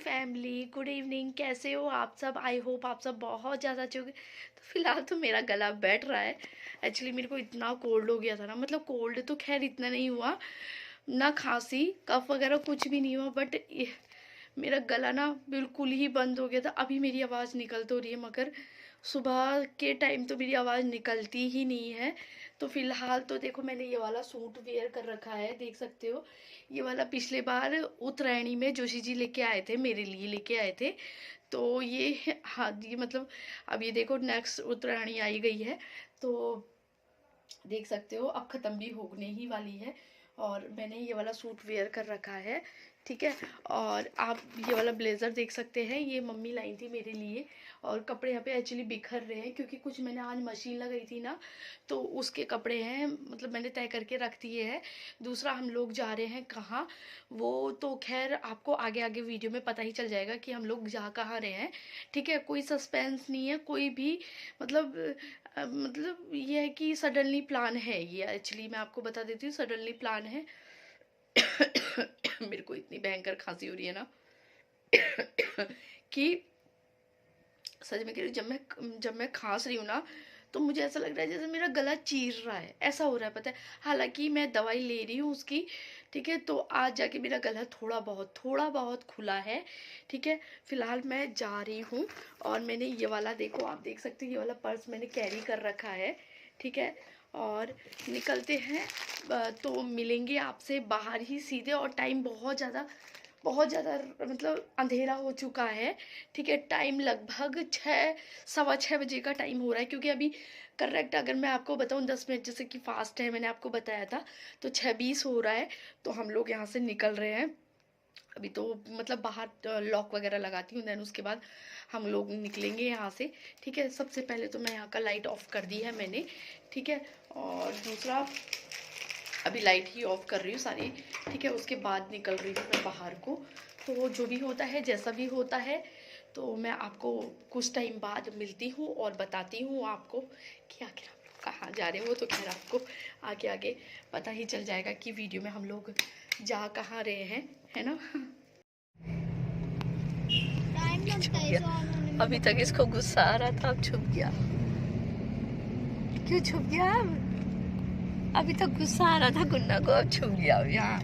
Family, good evening. कैसे हो आप सब? आई होप आप सब बहुत ज़्यादा अच्छे होंगे। तो फिलहाल तो मेरा गला बैठ रहा है। एक्चुअली मेरे को इतना कोल्ड हो गया था ना, मतलब कोल्ड तो खैर इतना नहीं हुआ, ना खांसी कफ वगैरह कुछ भी नहीं हुआ, बट मेरा गला ना बिल्कुल ही बंद हो गया था। अभी मेरी आवाज़ निकल तो रही है, मगर सुबह के टाइम तो मेरी आवाज़ निकलती ही नहीं है। तो फिलहाल तो देखो, मैंने ये वाला सूट वेयर कर रखा है, देख सकते हो। ये वाला पिछले बार उत्तरायणी में जोशी जी लेके आए थे, मेरे लिए लेके आए थे। तो ये हाँ, ये मतलब अब ये देखो नेक्स्ट उत्तरायणी आई गई है, तो देख सकते हो अब ख़त्म भी होने ही वाली है। और मैंने ये वाला सूट वेयर कर रखा है, ठीक है। और आप ये वाला ब्लेज़र देख सकते हैं, ये मम्मी लाई थी मेरे लिए। और कपड़े यहाँ पे एक्चुअली बिखर रहे हैं, क्योंकि कुछ मैंने आज मशीन लगाई थी ना, तो उसके कपड़े हैं, मतलब मैंने तय करके रख दिए हैं। दूसरा, हम लोग जा रहे हैं कहाँ, वो तो खैर आपको आगे आगे वीडियो में पता ही चल जाएगा कि हम लोग जा कहाँ रहे हैं, ठीक है। कोई सस्पेंस नहीं है कोई भी, मतलब ये है कि सडनली प्लान है ये। एक्चुअली मैं आपको बता देती हूँ, सडनली प्लान है। मेरे को इतनी भयंकर खांसी हो रही है ना कि सच में कह रही हूँ, जब मैं खांस रही हूँ ना, तो मुझे ऐसा लग रहा है जैसे मेरा गला चीर रहा है, ऐसा हो रहा है, पता है। हालांकि मैं दवाई ले रही हूँ उसकी, ठीक है। तो आज जाके मेरा गला थोड़ा बहुत खुला है, ठीक है। फिलहाल मैं जा रही हूँ। और मैंने ये वाला, देखो आप देख सकते हो, ये वाला पर्स मैंने कैरी कर रखा है, ठीक है। और निकलते हैं। तो मिलेंगे आपसे बाहर ही सीधे। और टाइम बहुत ज़्यादा मतलब अंधेरा हो चुका है, ठीक है। टाइम लगभग 6, 6:15 बजे का टाइम हो रहा है, क्योंकि अभी करेक्ट अगर मैं आपको बताऊं 10 मिनट जैसे कि फास्ट है, मैंने आपको बताया था, तो 6:20 हो रहा है। तो हम लोग यहाँ से निकल रहे हैं अभी। तो मतलब बाहर लॉक वगैरह लगाती हूँ, देन उसके बाद हम लोग निकलेंगे यहाँ से, ठीक है। सबसे पहले तो मैं यहाँ का लाइट ऑफ कर दी है मैंने, ठीक है। और दूसरा, अभी लाइट ही ऑफ कर रही हूँ सारी, ठीक है। उसके बाद निकल रही हूँ मैं बाहर को। तो जो भी होता है, जैसा भी होता है, तो मैं आपको कुछ टाइम बाद मिलती हूँ और बताती हूँ आपको कि आखिर हम लोग कहाँ जा रहे हैं। वो तो खैर आपको आगे आगे पता ही चल जाएगा कि वीडियो में हम लोग जा कहाँ रहे हैं, है ना। छुप गया, अभी तक इसको गुस्सा आ रहा था, अब छुप गया। क्यों छुप गया? अभी तक गुस्सा आ रहा था गुन्ना को, अब छुप गया। अब यहाँ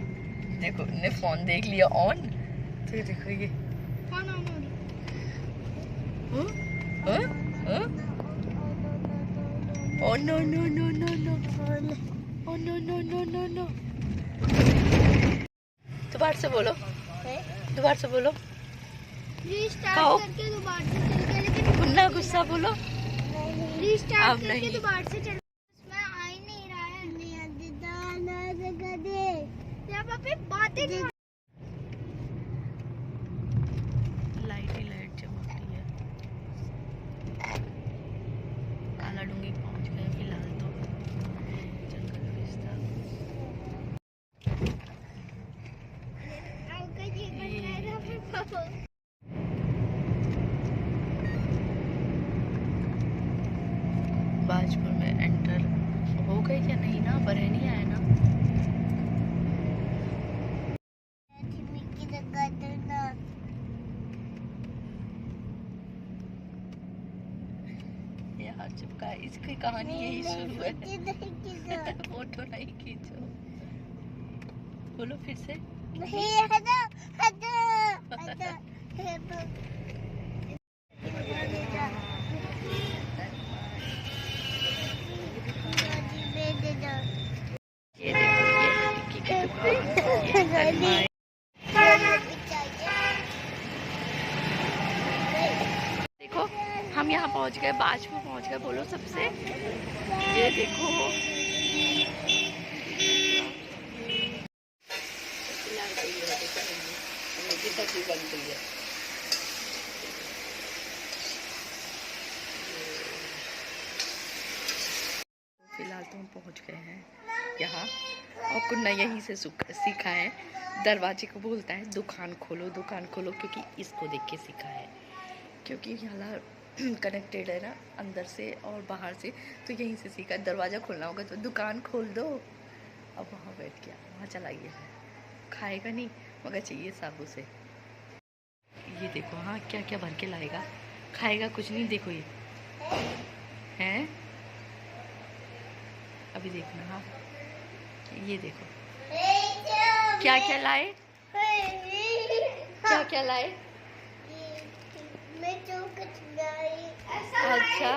देखो, ने फोन देख लिया ऑन, तो देखो ये फोन ऑन हो रही। Oh no no no no no, oh no no no no no. दोबारा से बोलो, दोबारा से बोलो, रीस्टार्ट करके दोबारा से चल गया, लेकिन गुन्ना गुस्सा बोलो, रीस्टार्ट करके दोबारा से चल। इसमें आ ही नहीं रहा है, यहाँ पे बातें लाइट ही लाइट चमक रही है। काला डूंगी पहुंच गए फिलहाल तो, जंगल रास्ता। बाजपुर में एंटर हो गए क्या? नहीं ना, बरहनी आया ना। यार चिपका, इसकी कहानी यही शुरू है। फोटो नहीं खींचो, बोलो फिर से। ये देखो, ये टिक्की की दुकान, ये देखो हम यहाँ पहुँच गए, बाजपुर पहुँच गए, बोलो सबसे। ये देखो, सब्जी बन गई है। फिलहाल तो हम पहुँच गए हैं यहाँ, और कुन्ना यहीं से सीखा है, दरवाजे को बोलता है दुकान खोलो दुकान खोलो, क्योंकि इसको देख के सीखा है, क्योंकि यहाँ कनेक्टेड है ना अंदर से और बाहर से, तो यहीं से सीखा। दरवाज़ा खोलना होगा तो दुकान खोल दो। अब वहाँ बैठ गया, वहाँ चला गया, खाएगा नहीं मगर चाहिए साबू से। ये देखो, हाँ क्या क्या भर के लाएगा, खाएगा कुछ नहीं। देखो ये हैं, अभी देखना। हाँ ये देखो क्या क्या लाए, क्या क्या लाए। अच्छा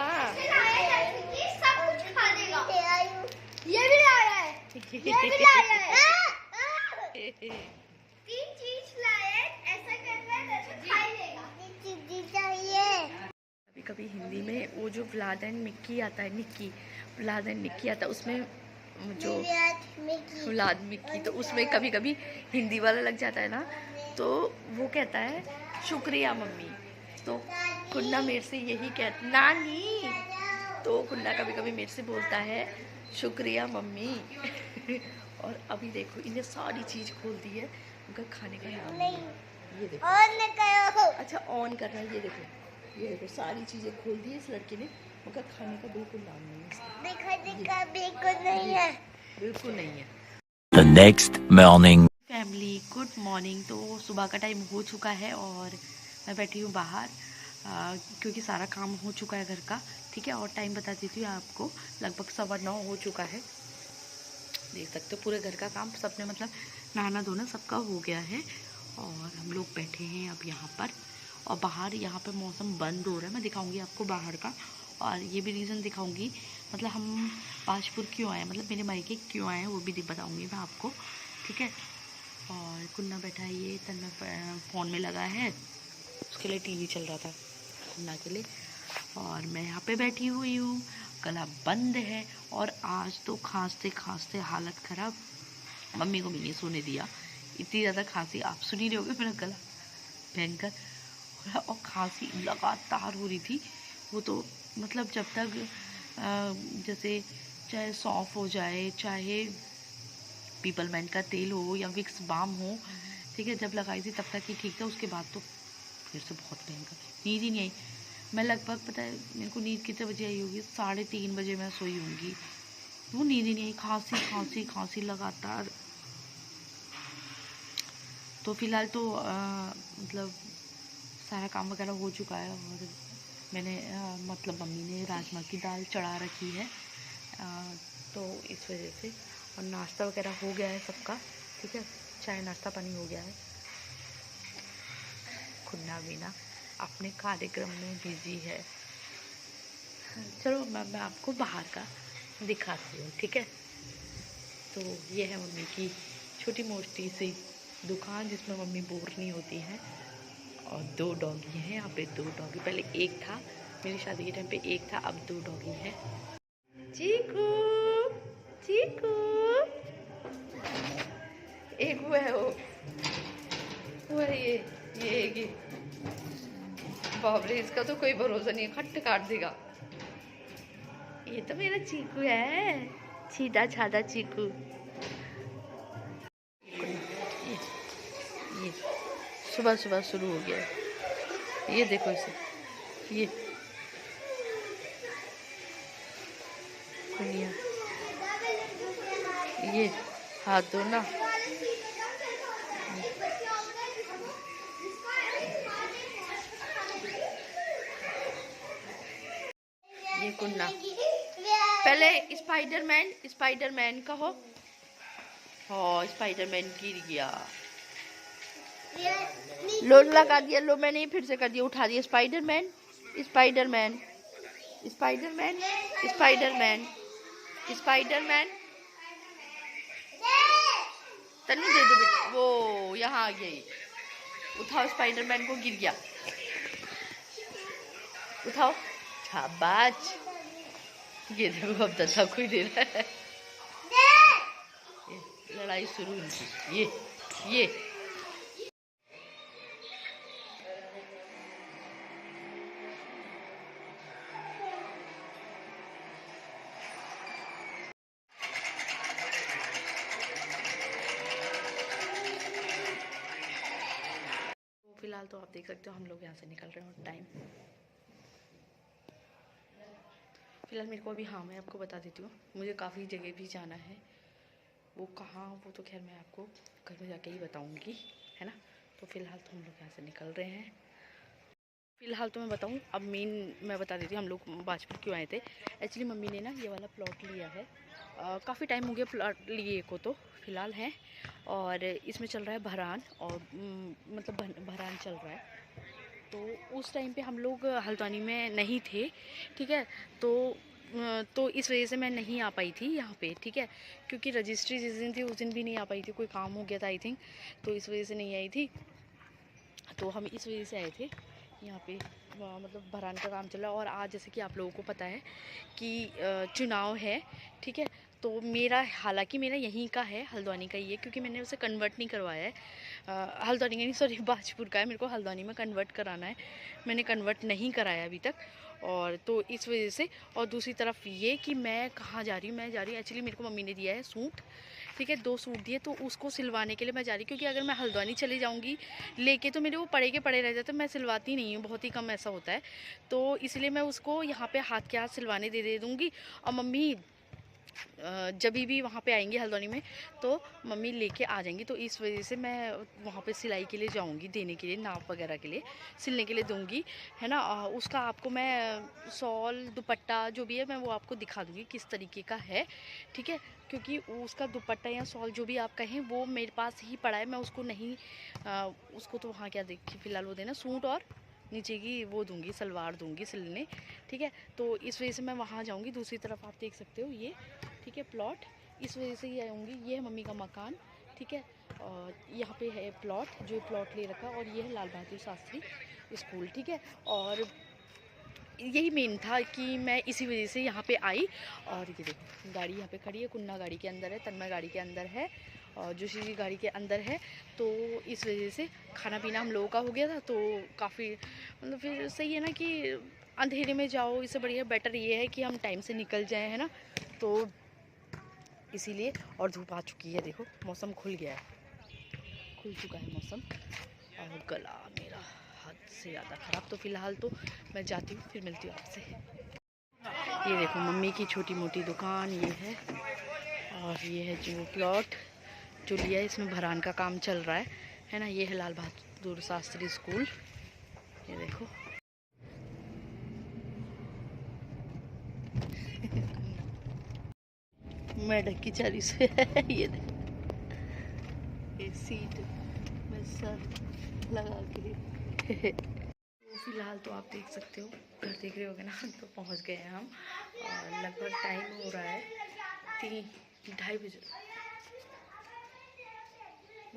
ये भी लाया है, ये भी लाया है। 3 चीज लाए, ऐसा करना है तो खा लेगा। कभी कभी हिंदी में वो जो व्लाद एंड मिक्की आता है, निक्की, व्लाद एंड निक्की आता है, उसमें जो व्लाद मिक्की, तो उसमें कभी कभी हिंदी वाला लग जाता है ना, तो वो कहता है शुक्रिया मम्मी। तो कुन्ना मेरे से यही कहता, नानी, तो कुन्ना कभी कभी मेरे से बोलता है शुक्रिया मम्मी। और अभी देखो इन्हें सारी चीज़ खोल दी है, उनका खाने का नाम नहीं। ये देखो ऑन करो। अच्छा ऑन करना है, ये देखो सारी चीज़ें खोल दी है इस लड़के ने, उनका खाने का बिल्कुल नाम नहीं है। बिल्कुल नहीं है, बिल्कुल नहीं है। The next morning. Family good morning. तो सुबह का टाइम हो चुका है और मैं बैठी हूँ बाहर, क्योंकि सारा काम हो चुका है घर का, ठीक है। और टाइम बता देती हूँ आपको, लगभग 9:15 हो चुका है। देख सकते हो पूरे घर का काम सबने, मतलब नहाना धोना सबका हो गया है। और हम लोग बैठे हैं अब यहाँ पर, और बाहर यहाँ पे मौसम बंद हो रहा है, मैं दिखाऊंगी आपको बाहर का। और ये भी रीज़न दिखाऊंगी, मतलब हम पाजपुर क्यों आए, मतलब मेरे मायके क्यों आए हैं, वो भी बताऊंगी मैं आपको, ठीक है। और कुन्ना बैठा है, ये तन्ना फ़ोन में लगा है, उसके लिए टीवी चल रहा था कुन्ना के लिए। और मैं यहाँ पे बैठी हुई हूँ, गला बंद है। और आज तो खांसते खांसते हालत ख़राब, मम्मी को भी नहीं सोने दिया, इतनी ज़्यादा खांसी, आप सुन ही रहे होगे मेरा गला भयंकर। और खांसी लगातार हो रही थी, वो तो मतलब जब तक जैसे चाहे सौंफ हो जाए, चाहे पीपल मैन का तेल हो या विक्स बाम हो, ठीक है, जब लगाई थी तब तक ही ठीक था, उसके बाद तो फिर से बहुत भयंकर, नींद ही नहीं आई। मैं लगभग, पता है मेरे को नींद कितने बजे आई होगी, 3:30 बजे मैं सोई होंगी, वो नींद ही नहीं आई, खांसी खांसी खांसी लगातार। तो फिलहाल तो मतलब सारा काम वगैरह हो चुका है, और मैंने मतलब मम्मी ने राजमा की दाल चढ़ा रखी है, तो इस वजह से। और नाश्ता वगैरह हो गया है सबका, ठीक है, चाय नाश्ता पानी हो गया है। खुन्ना भी ना अपने कार्यक्रम में बिजी है। चलो मैं आपको बाहर का दिखाती हूँ, ठीक है। तो ये है मम्मी की छोटी मोटी सी दुकान, जिसमें मम्मी बोर नहीं होती हैं। और 2 डॉगी हैं यहाँ पे, 2 डॉगी, पहले एक था मेरी शादी के टाइम पे, एक था, अब 2 डॉगी हैं। चीकू, चीकू, एक वो है, वो है ये बाप रे, इसका तो कोई भरोसा नहीं है, खट काट देगा। ये तो मेरा चीकू है, सीधा साधा चीकू। ये सुबह सुबह शुरू हो गया, ये देखो इसे, ये कुनिया, ये हाथ धोना, ये कुन्ना। पहले स्पाइडरमैन, स्पाइडरमैन कहो। हाँ स्पाइडरमैन गिर गया, लो लगा दिया, लो मैंने फिर से कर दिया, उठा दिया। Spiderman, Spiderman, Spiderman, Spiderman, Spiderman, Tannu दे दो बेटा, वो यहाँ आ गई, उठाओ स्पाइडरमैन को, गिर गया, उठाओ, शाबाश। ये देखो अब दत्ता कोई दे रहा है, लड़ाई शुरू हुई। ये फिलहाल तो आप देख सकते हो हम लोग यहाँ से निकल रहे हैं, और टाइम फिलहाल मेरे को अभी, हाँ मैं आपको बता देती हूँ, मुझे काफ़ी जगह भी जाना है, वो कहाँ, वो तो खैर मैं आपको घर में जाके ही बताऊँगी, है ना। तो फिलहाल तो हम लोग यहाँ से निकल रहे हैं, फ़िलहाल तो मैं बताऊँ, अब मेन मैं बता देती हूँ हम लोग बाजपुर क्यों आए थे। एक्चुअली मम्मी ने ना ये वाला प्लॉट लिया है, काफ़ी टाइम हो गया प्लॉट लिए को तो, फ़िलहाल है। और इसमें चल रहा है भरान, और मतलब भरान चल रहा है। तो उस टाइम पे हम लोग हल्द्वानी में नहीं थे, ठीक है। तो इस वजह से मैं नहीं आ पाई थी यहाँ पे, ठीक है, क्योंकि रजिस्ट्री जिस दिन थी उस दिन भी नहीं आ पाई थी, कोई काम हो गया था आई थिंक, तो इस वजह से नहीं आई थी। तो हम इस वजह से आए थे यहाँ पे, मतलब भरान का काम चल रहा है। और आज जैसे कि आप लोगों को पता है कि चुनाव है, ठीक है। तो मेरा, हालांकि मेरा यहीं का है, हल्द्वानी का ही है, क्योंकि मैंने उसे कन्वर्ट नहीं करवाया है, हल्द्वानी का नहीं, सॉरी, बाजपुर का है, मेरे को हल्द्वानी में कन्वर्ट कराना है, मैंने कन्वर्ट नहीं कराया अभी तक। और तो इस वजह से, और दूसरी तरफ ये कि मैं कहाँ जा रही हूँ, मैं जा रही हूँ एक्चुअली, मेरे को मम्मी ने दिया है सूट, ठीक है, 2 सूट दिए, तो उसको सिलवाने के लिए मैं जा रही हूँ, क्योंकि अगर मैं हल्द्वानी चली जाऊँगी लेके तो मेरे वो पड़े के पड़े रह जाते, मैं सिलवाती नहीं हूँ, बहुत ही कम ऐसा होता है। तो इसलिए मैं उसको यहाँ पे हाथ के हाथ सिलवाने दे दूँगी। और मम्मी जब भी वहाँ पे आएंगी हल्द्वानी में, तो मम्मी लेके आ जाएंगी, तो इस वजह से मैं वहाँ पे सिलाई के लिए जाऊँगी, देने के लिए, नाप वगैरह के लिए, सिलने के लिए दूँगी, है ना। उसका आपको मैं शॉल दुपट्टा जो भी है, मैं वो आपको दिखा दूँगी किस तरीके का है, ठीक है, क्योंकि उसका दुपट्टा या शॉल जो भी आप कहें वो मेरे पास ही पड़ा है, मैं उसको नहीं उसको तो वहाँ क्या देखिए फ़िलहाल वो देना, सूट और नीचे की वो दूंगी, सलवार दूंगी सिलने, ठीक है। तो इस वजह से मैं वहाँ जाऊँगी। दूसरी तरफ आप देख सकते हो ये, ठीक है, प्लॉट, इस वजह से ही आऊँगी। ये है मम्मी का मकान, ठीक है, और यहाँ पे है प्लॉट, जो प्लॉट ले रखा, और ये है लाल बहादुर शास्त्री स्कूल, ठीक है। और यही मेन था कि मैं इसी वजह से यहाँ पे आई। और ये देखो गाड़ी यहाँ पे खड़ी है, कुन्ना गाड़ी के अंदर है, तन्मय गाड़ी के अंदर है, और जोशी जी गाड़ी के अंदर है। तो इस वजह से खाना पीना हम लोगों का हो गया था, तो काफ़ी मतलब फिर सही है ना कि अंधेरे में जाओ, इससे बढ़िया बेटर ये है कि हम टाइम से निकल जाएँ, है ना। तो इसीलिए, और धूप आ चुकी है, देखो मौसम खुल गया है, खुल चुका है मौसम। और गला मेरा हद से ज़्यादा ख़राब। तो फ़िलहाल तो मैं जाती हूँ, फिर मिलती हूँ आपसे। ये देखो मम्मी की छोटी मोटी दुकान ये है, और ये है जो प्लॉट जो लिया है, इसमें भरान का काम चल रहा है ना। ये है लाल बहादुर शास्त्री स्कूल, ये देखो। मेढक की चाली से है ये देखो, ये सीट में सर लगा के तो फिलहाल तो आप देख सकते हो, घर देख रहे होगे ना, तो पहुंच गए हैं हम, और लगभग टाइम हो रहा है 3:30 बजे,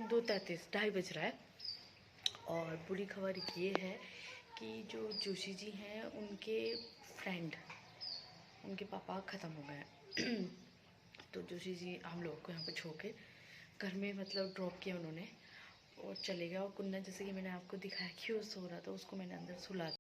2:33, 2:30 बज रहा है। और बुरी खबर ये है कि जो जोशी जी हैं उनके फ्रेंड, उनके पापा ख़त्म हो गए तो जोशी जी हम लोग को यहाँ पे छोड़ के घर में मतलब ड्रॉप किया उन्होंने, और चले गया। और कुन्ना, जैसे कि मैंने आपको दिखाया कि वो सो रहा था, उसको मैंने अंदर सुला